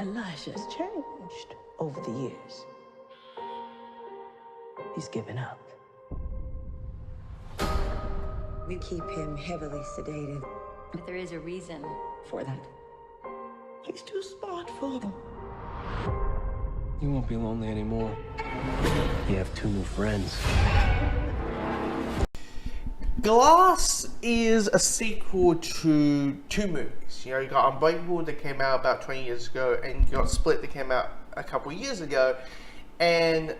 Elijah's changed over the years. He's given up. We keep him heavily sedated. But there is a reason for that. He's too smart for them. You won't be lonely anymore. You have 2 new friends. Glass is a sequel to 2 movies. You know, you got Unbreakable that came out about 20 years ago, and you got Split that came out a couple of years ago. And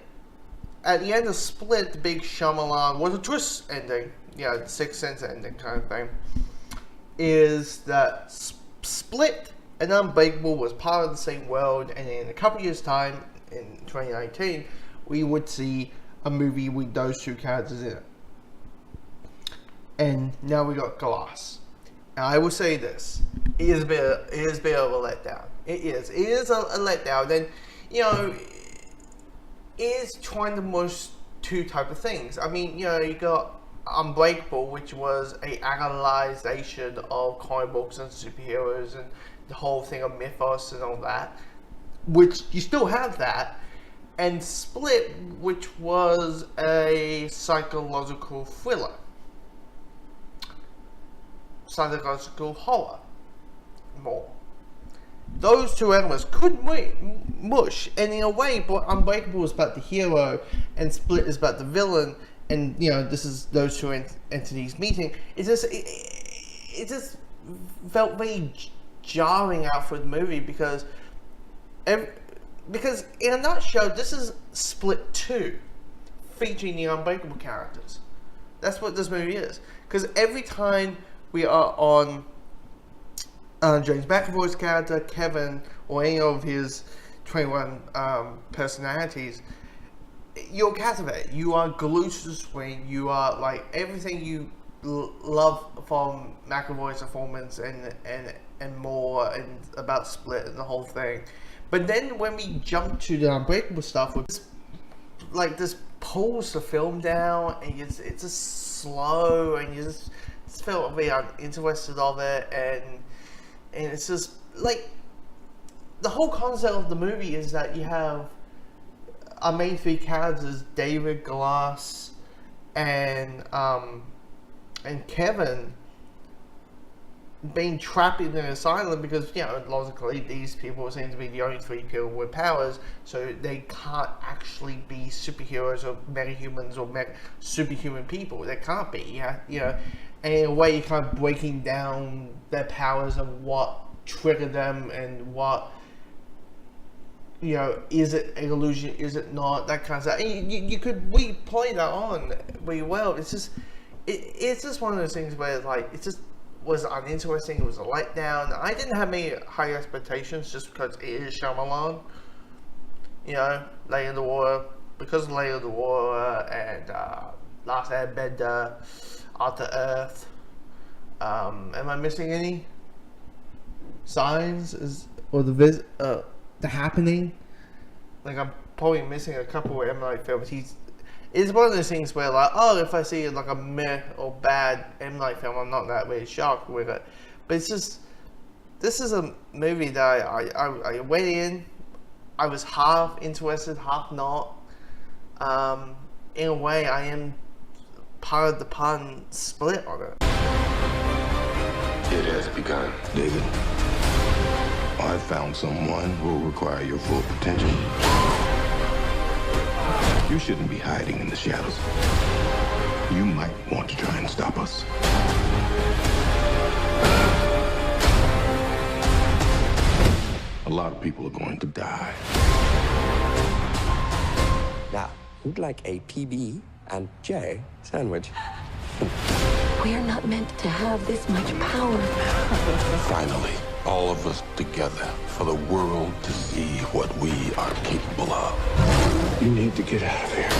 at the end of Split, the big Shyamalan was a twist ending, you know, the Sixth Sense ending kind of thing, is that Split and Unbreakable was part of the same world, and in a couple of years' time, in 2019, we would see a movie with those 2 characters in it. And now we got Glass. And I will say this, it is a bit of a letdown. It is a letdown. And, you know, it is trying to merge 2 type of things. I mean, you know, you got Unbreakable, which was a analyzation of comic books and superheroes and the whole thing of mythos and all that, which you still have that. And Split, which was a psychological thriller. Psychological horror. More. Those 2 elements could mush, and in a way, but Unbreakable is about the hero, and Split is about the villain, and you know, this is those 2 entities meeting. It just felt very jarring out for the movie because in a nutshell, this is Split 2, featuring the Unbreakable characters. That's what this movie is. Because every time we are on James McAvoy's character, Kevin, or any of his 21 personalities, you're captivated. You are glued to the screen. You are like everything you love from McAvoy's performance and more, and about Split and the whole thing. But then when we jump to the Unbreakable stuff, this pulls the film down, and it's just slow, and you just feel very uninterested of it, and it's just like the whole concept of the movie is that you have our main 3 characters, David, Glass, and Kevin, being trapped in an asylum because, you know, logically these people seem to be the only 3 people with powers, so they can't actually be superheroes or metahumans or superhuman people. They can't be, you know. And in a way, you're kind of breaking down their powers and what triggered them and what, you know, is it an illusion, is it not, that kind of stuff. And you could replay that on really well. It's just one of those things where it's like, it just was uninteresting, it was a letdown. I didn't have any high expectations just because it is Shyamalan. You know, Layer of the Water, because of Layer of the Water and Last Airbender, After Earth. Am I missing any signs? Or the happening? Like, I'm probably missing a couple of M. Night films. It's one of those things where, like, oh, if I see like a meh or bad M. Night film, I'm not that really shocked with it. But it's just, this is a movie that I went in, I was half interested, half not. In a way, I am part of the pun Split on it. It has begun. David, I found someone who will require your full potential. You shouldn't be hiding in the shadows. You might want to try and stop us. A lot of people are going to die. Now, who'd like a PB and J sandwich? We are not meant to have this much power. Finally, all of us together for the world to see what we are capable of. You need to get out of here.